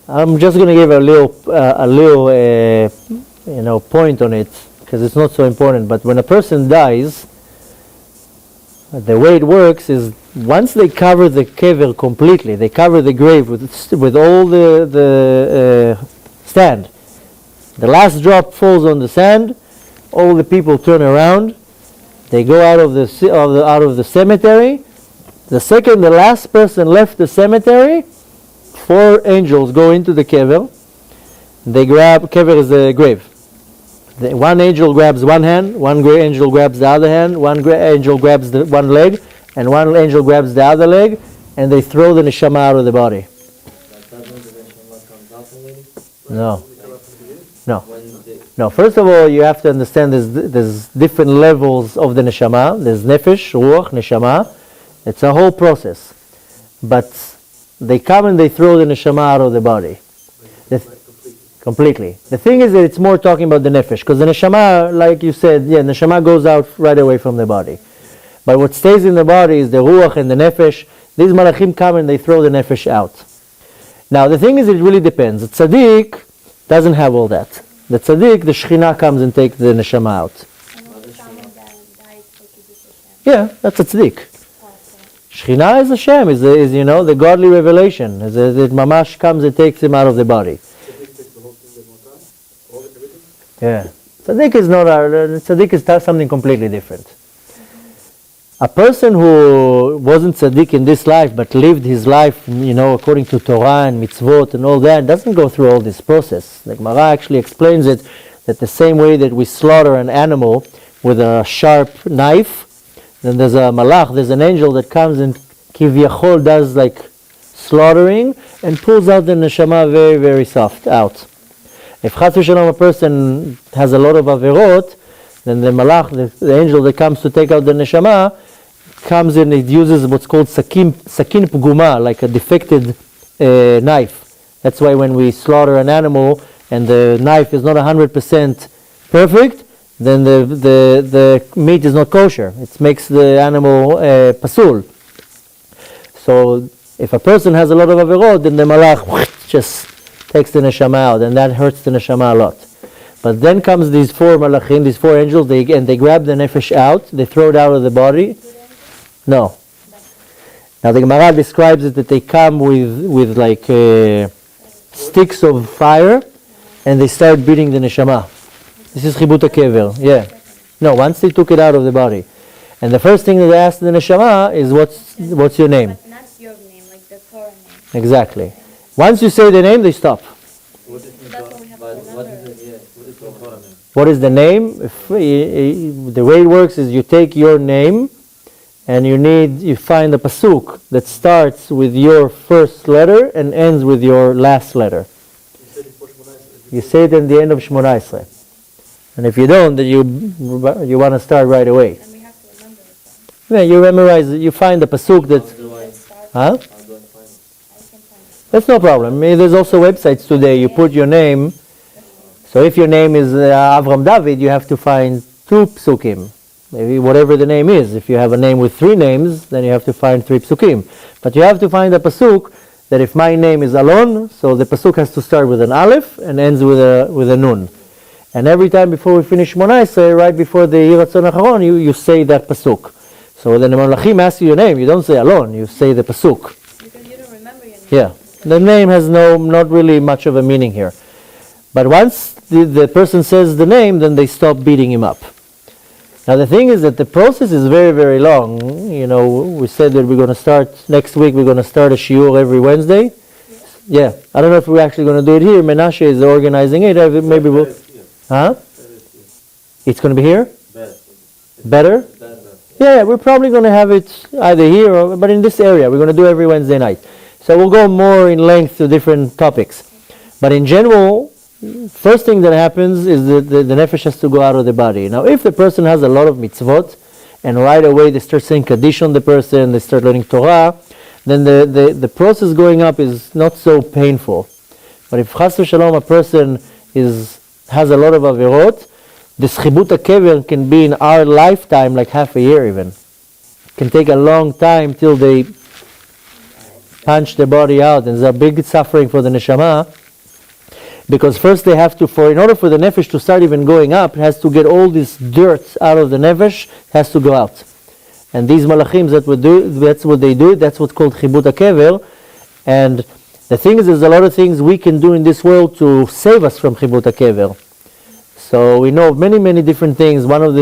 I'm just going to give a little point on it because it's not so important. But when a person dies, the way it works is once they cover the kever completely, they cover the grave with all the sand. The last drop falls on the sand. All the people turn around. They go out of the cemetery. The second the last person left the cemetery, 4 angels go into the kever. They grab, kever is the grave. One angel grabs one hand, one angel grabs the other hand, one angel grabs one leg, and one angel grabs the other leg, and they throw the neshama out of the body. No. No. First of all, you have to understand there's different levels of the neshama. There's nefesh, ruach, neshama. It's a whole process. But they come and they throw the neshama out of the body. Completely. The thing is that it's more talking about the nefesh, because the neshama, like you said, neshama goes out right away from the body. But what stays in the body is the ruach and the nefesh. These malachim come and they throw the nefesh out. Now the thing is, it really depends. The tzaddik doesn't have all that. The tzaddik, the shechina comes and takes the neshama out. Yeah, that's a tzaddik. Shechina is Hashem, is the godly revelation. It mamash comes and takes him out of the body. Yeah, tzaddik is not tzaddik is something completely different. A person who wasn't tzaddik in this life but lived his life, according to Torah and mitzvot and all that, doesn't go through all this process. Like Mara actually explains it, that the same way that we slaughter an animal with a sharp knife, then there's a malach, there's an angel that comes and kivyachol does like slaughtering and pulls out the neshama very, very soft out. If chas v'shalom a person has a lot of averot, then the malach, the angel that comes to take out the neshama, comes in, it uses what's called sakin pguma, like a defected knife. That's why when we slaughter an animal and the knife is not 100% perfect, then the meat is not kosher. It makes the animal pasul. So if a person has a lot of averot, then the malach just takes the neshama out, and that hurts the neshama a lot. But then comes these 4 malachim, these 4 angels, they grab the nefesh out, they throw it out of the body. No. Now the Gemara describes it that they come with like sticks of fire, and they start beating the neshama. This is chibut kever. Yeah. No, once they took it out of the body, and the first thing that they asked the neshama is, "What's your name?" But not your name, like the Torah name. Exactly. Once you say the name, they stop. What is the name? The way it works is you take your name and you find a pasuk that starts with your first letter and ends with your last letter. You say it in the end of Shmona Esrei. And if you don't, then you want to start right away. And we have to remember it. Yeah, you memorize it. You find the pasuk that... Huh? That's no problem. There's also websites today. You put your name. So if your name is Avram David, you have to find 2 psukim. Maybe whatever the name is. If you have a name with 3 names, then you have to find 3 psukim. But you have to find a pasuk that if my name is Alon, so the pasuk has to start with an aleph and ends with a nun. And every time before we finish Shmona Esrei, right before the Yiratzon Acharon, you say that pasuk. So when the Malachim ask you your name, you don't say Alon, you say the pasuk. Because you don't remember your name. Yeah. The name has not really much of a meaning here. But once the person says the name, then they stop beating him up. Now the thing is that the process is very, very long. We said that we're going to start, next week we're going to start a shiur every Wednesday. Yeah. I don't know if we're actually going to do it here. Menashe is organizing it. Maybe we'll... Huh? It's going to be here? Better? Yeah, we're probably going to have it either here but in this area. We're going to do every Wednesday night. So we'll go more in length to different topics. But in general, first thing that happens is that the nefesh has to go out of the body. Now, if the person has a lot of mitzvot, and right away they start saying Kaddish on the person, they start learning Torah, then the process going up is not so painful. But if chas v'shalom a person has a lot of averot, the chibut kever can be in our lifetime like half a year even. It can take a long time till they punch the body out, and there's a big suffering for the neshama, because first they have to, in order for the nefesh to start even going up, it has to get all this dirt out of the nefesh, has to go out. And these malachim, that's what they do, that's what's called chibut hakever. And the thing is, there's a lot of things we can do in this world to save us from chibut hakever. So we know of many, many different things. One of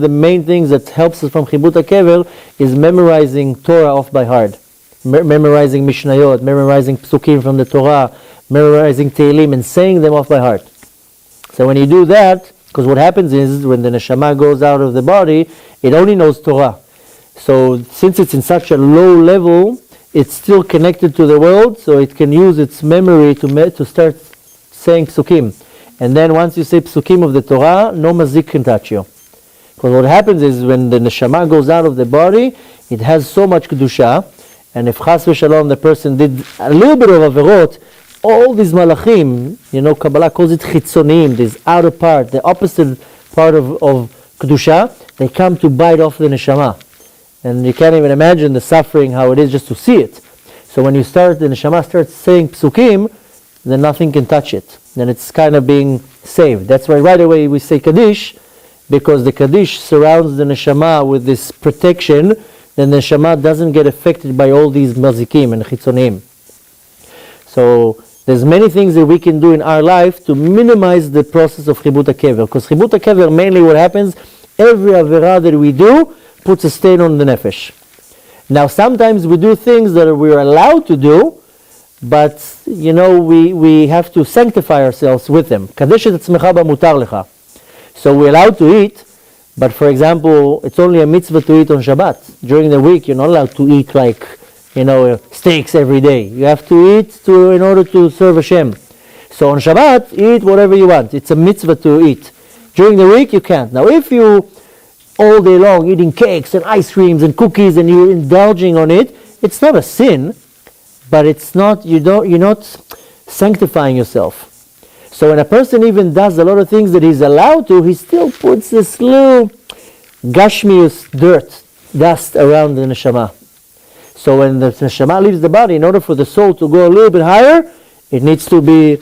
the main things that helps us from chibut hakever is memorizing Torah off by heart. Memorizing Mishnayot, memorizing psukim from the Torah, memorizing Tehillim, and saying them off by heart. So when you do that, because what happens is, when the neshama goes out of the body, it only knows Torah. So since it's in such a low level, it's still connected to the world, so it can use its memory to start saying psukim. And then once you say psukim of the Torah, no mazik can touch you. Because what happens is, when the neshama goes out of the body, it has so much kedusha, and if chas v'shalom the person did a little bit of averot, all these malachim, Kabbalah calls it chitzonim, this outer part, the opposite part of kedusha, they come to bite off the neshama. And you can't even imagine the suffering, how it is just to see it. So when the neshama starts saying psukim, then nothing can touch it. Then it's kind of being saved. That's why right away we say Kaddish, because the Kaddish surrounds the neshama with this protection. Then the neshama doesn't get affected by all these mazikim and chitzonim. So there's many things that we can do in our life to minimize the process of chibut hakever. Because chibut hakever, mainly what happens, every avera that we do puts a stain on the nefesh. Now sometimes we do things that we're allowed to do, but we have to sanctify ourselves with them. Kadesh et atzmecha b'mutar lecha. So we're allowed to eat, but for example, it's only a mitzvah to eat on Shabbat. During the week, you're not allowed to eat steaks every day. You have to eat in order to serve Hashem. So on Shabbat, eat whatever you want. It's a mitzvah to eat. During the week, you can't. Now, if you all day long eating cakes and ice creams and cookies and you're indulging on it, it's not a sin, but you're not sanctifying yourself. So when a person even does a lot of things that he's allowed to, he still puts this little gashmius dust around the neshama. So when the neshama leaves the body, in order for the soul to go a little bit higher, it needs to be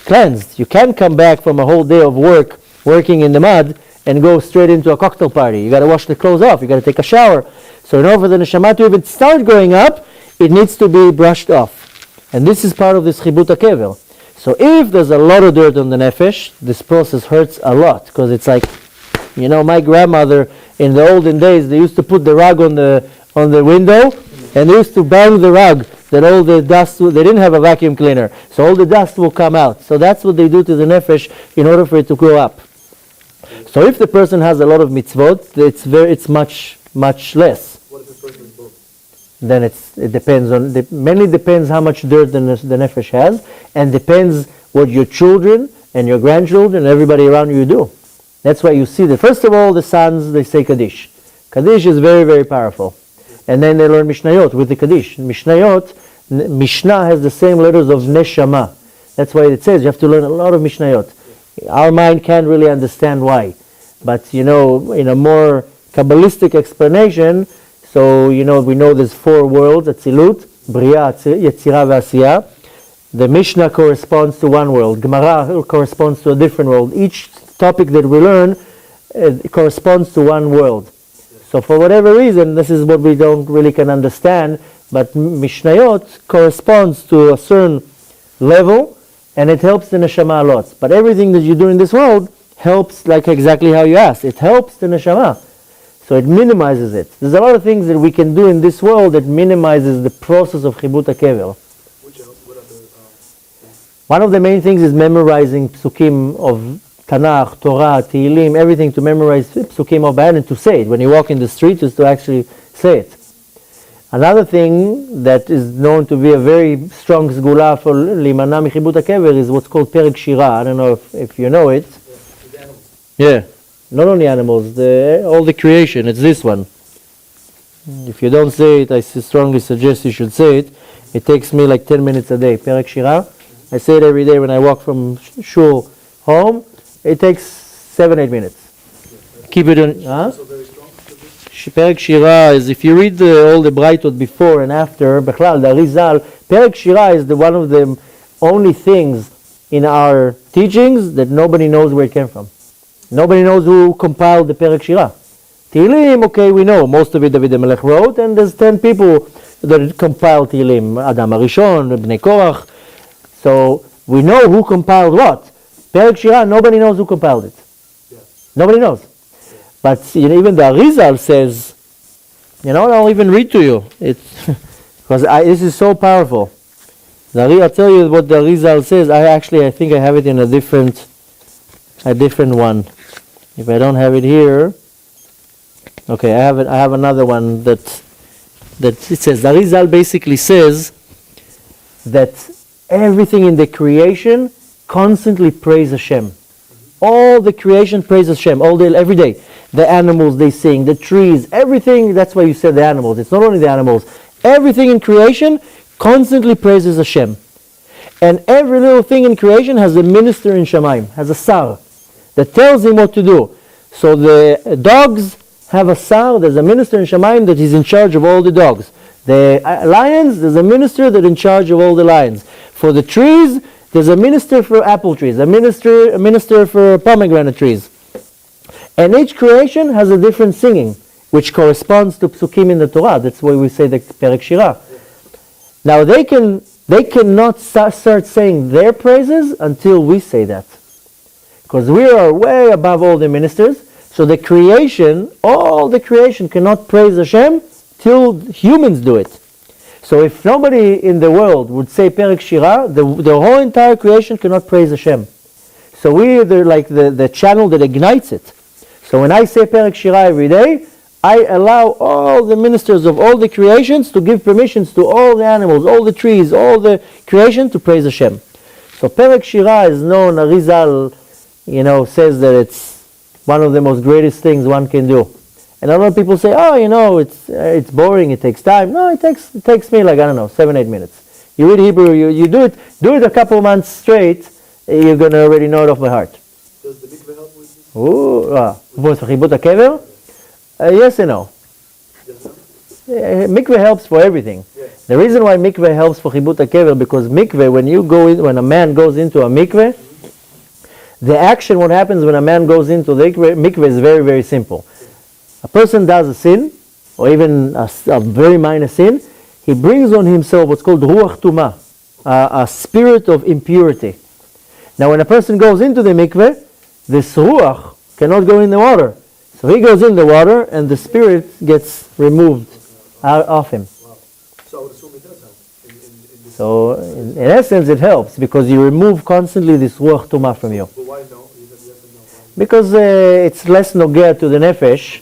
cleansed. You can't come back from a whole day of working in the mud, and go straight into a cocktail party. You got to wash the clothes off. You got to take a shower. So in order for the neshama to even start going up, it needs to be brushed off. And this is part of this chibut hakever. So if there's a lot of dirt on the nefesh, this process hurts a lot, because it's like, my grandmother in the olden days, they used to put the rug on the window, and they used to bang the rug, that all the dust, they didn't have a vacuum cleaner, so all the dust will come out. So that's what they do to the nefesh in order for it to grow up. So if the person has a lot of mitzvot, it's much, much less. What if the person is both? Then it mainly depends how much dirt the nefesh has, and depends what your children and your grandchildren and everybody around you do. That's why you see that first of all the sons, they say Kaddish. Kaddish is very, very powerful. And then they learn Mishnayot with the Kaddish. Mishnah has the same letters of Neshama. That's why it says you have to learn a lot of Mishnayot. Our mind can't really understand why. But in a more Kabbalistic explanation, so we know there's 4 worlds, Atzilut, Bria, Yetzirah, V'Asiyah. The Mishnah corresponds to one world. Gemara corresponds to a different world. Each topic that we learn corresponds to one world. So for whatever reason, this is what we don't really can understand, but Mishnayot corresponds to a certain level, and it helps the neshama a lot. But everything that you do in this world helps, like exactly how you asked. It helps the neshama. So it minimizes it. There's a lot of things that we can do in this world that minimizes the process of chibut hakever. One of the main things is memorizing psukim of Tanakh, Torah, Tehillim, everything, to memorize psukim of Bayan and to say it. When you walk in the street, is to actually say it. Another thing that is known to be a very strong sgula for limana michibut hakever is what's called Perek Shira. I don't know if you know it. Yeah, not only animals, all the creation. It's this one. If you don't say it, I strongly suggest you should say it. It takes me like 10 minutes a day. Perek Shira. I say it every day when I walk from shul home. It takes 7-8 minutes. Keep it on. Perek Shira is, if you read all the Braitot before and after, Bechlal, the Arizal, Perek Shira is one of the only things in our teachings that nobody knows where it came from. Nobody knows who compiled the Perek Shira. Tehillim, okay, we know. Most of it David HaMelech wrote, and there's 10 people that compiled Tehillim. Adam HaRishon, Bnei Korach. So we know who compiled what. Perek Shira, nobody knows who compiled it. Yeah. Nobody knows. But even the Arizal says, I'll even read to you. It's because this is so powerful. I'll tell you what the Arizal says. I think I have it in a different one. If I don't have it here, okay, I have another one that it says. The Arizal basically says that everything in the creation constantly praise Hashem. All the creation praises Hashem all day, every day. The animals, they sing, the trees, everything. That's why you said the animals. It's not only the animals. Everything in creation constantly praises Hashem. And every little thing in creation has a minister in Shamayim, has a sar, that tells him what to do. So the dogs have a sar, there's a minister in Shamayim that is in charge of all the dogs. The lions, there's a minister that's in charge of all the lions. For the trees, there's a minister for apple trees, a minister for pomegranate trees. And each creation has a different singing, which corresponds to psukim in the Torah. That's why we say the Perek Shira. Now they cannot start saying their praises until we say that. Because we are way above all the ministers. So the creation, all the creation cannot praise Hashem till humans do it. So if nobody in the world would say Perek Shira, the whole entire creation cannot praise Hashem. So we are like the channel that ignites it. So when I say Perek Shira every day, I allow all the ministers of all the creations to give permissions to all the animals, all the trees, all the creation to praise Hashem. So Perek Shira is known, Arizal, says that it's one of the most greatest things one can do. And a lot of people say, it's boring, it takes time. No, it takes me 7-8 minutes. You read Hebrew, you do it a couple of months straight, you're going to already know it off by heart. Does the mikveh help with this? Chibut HaKever? Yes and no. Mikveh helps for everything. Yeah. The reason why mikveh helps for Chibut HaKever, because mikveh, when a man goes into a mikveh, the action, what happens when a man goes into the mikveh is very, very simple. A person does a sin, or even a very minor sin, he brings on himself what's called ruach tumah, a spirit of impurity. Now when a person goes into the mikveh, this ruach cannot go in the water. So he goes in the water and the spirit gets removed out of him. Wow. So I would assume it does help. In this So in essence it helps because you remove constantly this ruach tumah from you. But why no? Yes and no. Why? Because it's less nogea to the nefesh.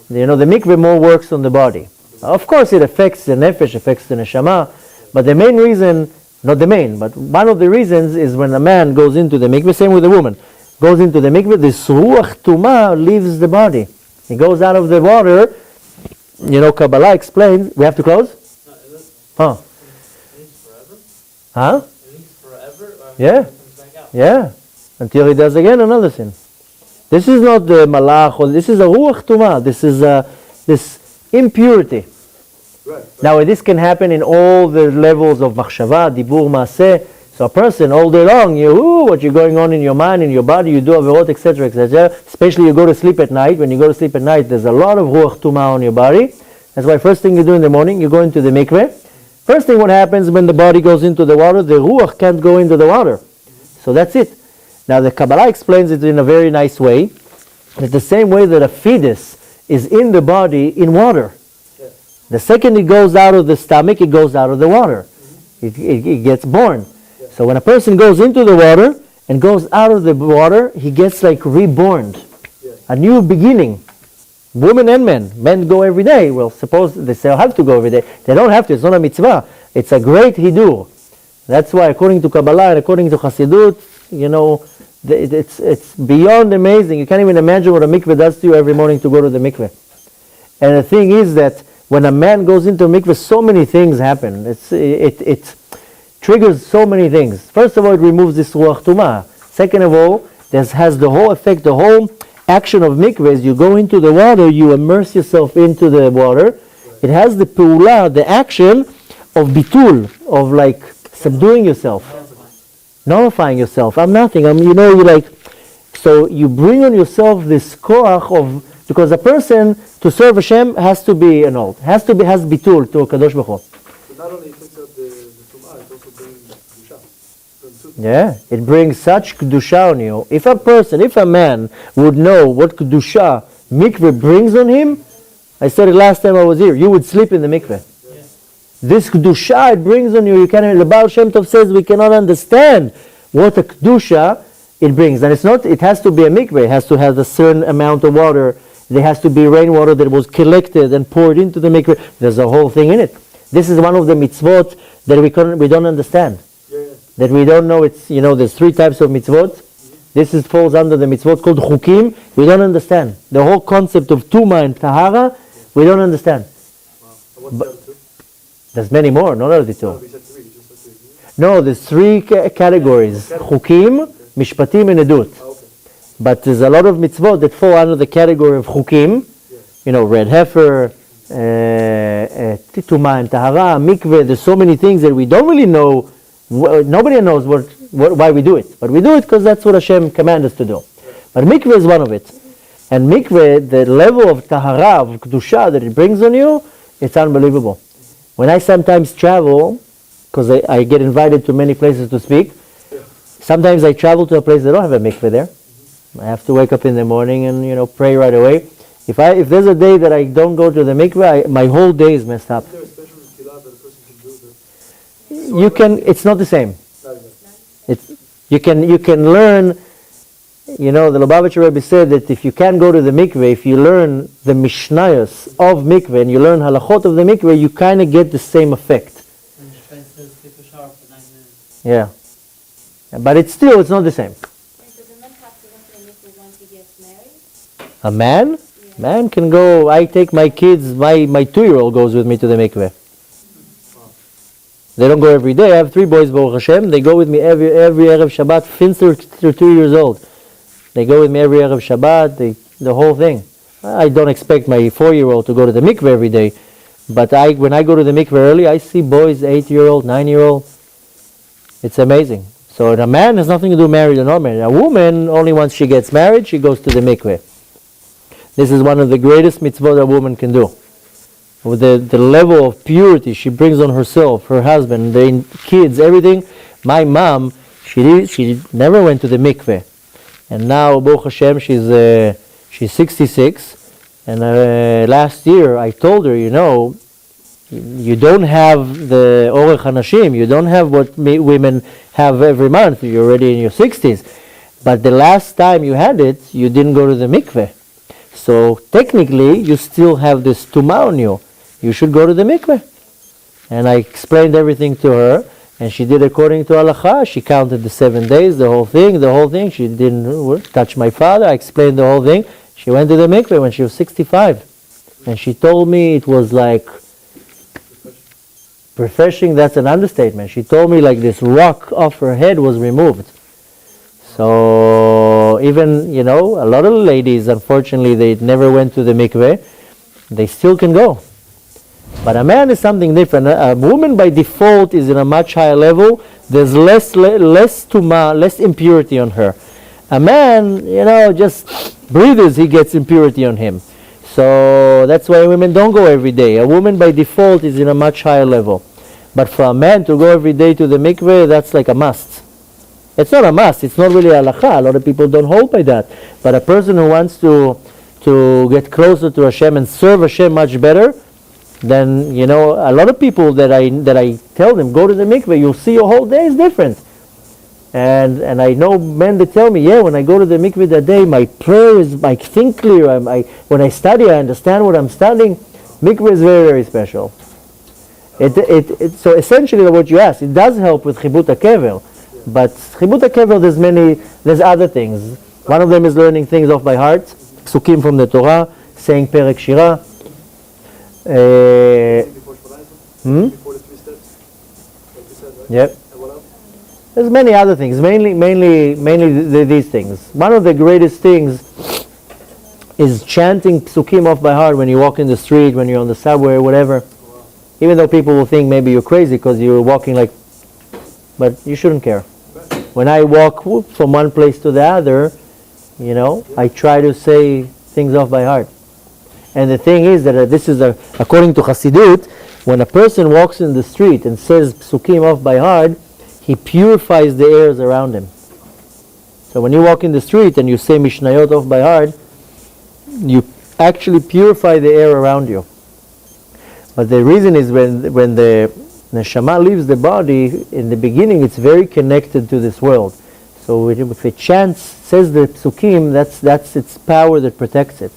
The mikveh more works on the body. Of course it affects the nefesh, affects the neshama, but the main reason, not the main, but one of the reasons is when a man goes into the mikveh, same with a woman, goes into the mikveh, this ruach tumah leaves the body. He goes out of the water. Kabbalah explains, we have to close? No, Huh? It needs forever? Huh? It needs forever? Or Yeah. it comes back out? Yeah. Until he does again another sin. This is not the malach, or this is a ruach tumah. This is this impurity. Right. Now this can happen in all the levels of machshava, dibur, maaseh. So a person all day long, what you're going on in your mind, in your body, you do averot, etc., etc. Especially you go to sleep at night. When you go to sleep at night, there's a lot of ruach tumah on your body. That's why first thing you do in the morning, you go into the mikveh. First thing what happens when the body goes into the water, the ruach can't go into the water. So that's it. Now the Kabbalah explains it in a very nice way. It's the same way that a fetus is in the body in water. The second it goes out of the stomach, it goes out of the water. It gets born. So when a person goes into the water and goes out of the water, he gets like reborn. A new beginning. Women and men. Men go every day. Well, suppose they say, have to go every day. They don't have to. It's not a mitzvah. It's a great hidur. That's why according to Kabbalah and according to Chassidut, it's beyond amazing. You can't even imagine what a mikveh does to you every morning to go to the mikveh. And the thing is that when a man goes into a mikveh, so many things happen. It triggers so many things. First of all, it removes this ruach tumah. Second of all, this has the whole effect, the whole action of mikveh is you go into the water, you immerse yourself into the water. It has the pu'ula, the action of bitul, of like subduing yourself, nullifying yourself. I'm nothing. You like. So you bring on yourself this koach of, because a person to serve Hashem has to be annulled, has bitul to Kadosh Baruch Hu. So not only it takes out the tum'ah, it also brings kedusha. Yeah, it brings such kedusha on you. If a man would know what kedusha mikveh brings on him, I said it last time I was here, you would sleep in the mikveh. Yeah. This kedusha it brings on you, the Baal Shem Tov says we cannot understand what a kedusha it brings. And it has to be a mikveh, it has to have a certain amount of water, there has to be rainwater that was collected and poured into the mikveh. There's a whole thing in it. This is one of the mitzvot that we don't understand. That we don't know. It's, there's 3 types of mitzvot. This falls under the mitzvot called chukim. We don't understand. The whole concept of tuma and tahara, we don't understand. Wow. And what's the other two? There's many more, not only 2. No, we said 3. You just said 3. No, there's 3 categories. Chukim, mishpatim, and edut. Oh, okay. But there's a lot of mitzvot that fall under the category of chukim. Red heifer, tuma and tahara, mikveh. There's so many things that we don't really know. Nobody knows why we do it. But we do it because that's what Hashem commanded us to do. But mikveh is one of it. And mikveh, the level of tahara, of kedusha that it brings on you, it's unbelievable. When I sometimes travel, because I get invited to many places to speak, sometimes I travel to a place that don't have a mikveh there. I have to wake up in the morning and pray right away. If there's a day that I don't go to the mikveh, my whole day is messed up. Is there a special tefillah that a person can do? It's not the same. Not even. You can learn. The Lubavitcher Rebbe said that if you can't go to the mikveh, if you learn the mishnayos of mikveh and you learn halachot of the mikveh, you kind of get the same effect. And just try to take a shower for 9 minutes. Yeah, but it's not the same. Does a man have to go to the mikveh once he gets married? A man can go. I take my kids. My 2-year-old goes with me to the mikveh. They don't go every day. I have 3 boys, Baruch Hashem. They go with me every Erev Shabbat since they're 2 years old. They go with me every Erev Shabbat, the whole thing. I don't expect my 4-year-old to go to the mikveh every day, but when I go to the mikveh early, I see boys, 8-year-old, 9-year-old. It's amazing. So a man has nothing to do married or not married. A woman, only once she gets married, she goes to the mikveh. This is one of the greatest mitzvot a woman can do. With the level of purity she brings on herself, her husband, the kids, everything. My mom, she never went to the mikveh. And now, Baruch Hashem, she's 66. And last year, I told her, you don't have the orech hanashim. You don't have what women have every month. You're already in your 60s. But the last time you had it, you didn't go to the mikveh. So technically, you still have this tumah on you. You should go to the mikveh. And I explained everything to her. And she did according to halacha. She counted the 7 days, the whole thing. She didn't touch my father. I explained the whole thing. She went to the mikveh when she was 65. And she told me it was like refreshing. That's an understatement. She told me like this rock off her head was removed. So even, a lot of ladies, unfortunately, they never went to the mikveh. They still can go. But a man is something different. A woman by default is in a much higher level. There's less tuma, less impurity on her. A man, just breathes, he gets impurity on him. So that's why women don't go every day. A woman by default is in a much higher level. But for a man to go every day to the mikveh, that's like a must. It's not a must. It's not really halakha. A lot of people don't hold by that. But a person who wants to get closer to Hashem and serve Hashem much better, then a lot of people that I tell them go to the mikveh, you'll see your whole day is different. And I know men that tell me, when I go to the mikveh that day, my prayer is, I think clear. When I study, I understand what I'm studying. Mikveh is very, very special. So essentially, what you asked, it does help with chibut hakever, but chibut hakever, there's other things. One of them is learning things off by heart, psukim from the Torah, saying perek shira. Before Shmona, before the 3 steps, like you said, right? Yep. And what else? There's many other things, mainly these things. One of the greatest things is chanting psukim off by heart when you walk in the street, when you're on the subway or whatever. Even though people will think maybe you're crazy because you're walking like, but you shouldn't care. When I walk from one place to the other, you know, I try to say things off by heart. And the thing is that this is, according to Chassidut, when a person walks in the street and says psukim off by heart, he purifies the airs around him. So when you walk in the street and you say Mishnayot off by heart, you actually purify the air around you. But the reason is when the neshama leaves the body, in the beginning it's very connected to this world. So if it chants, says the psukim, that's its power that protects it.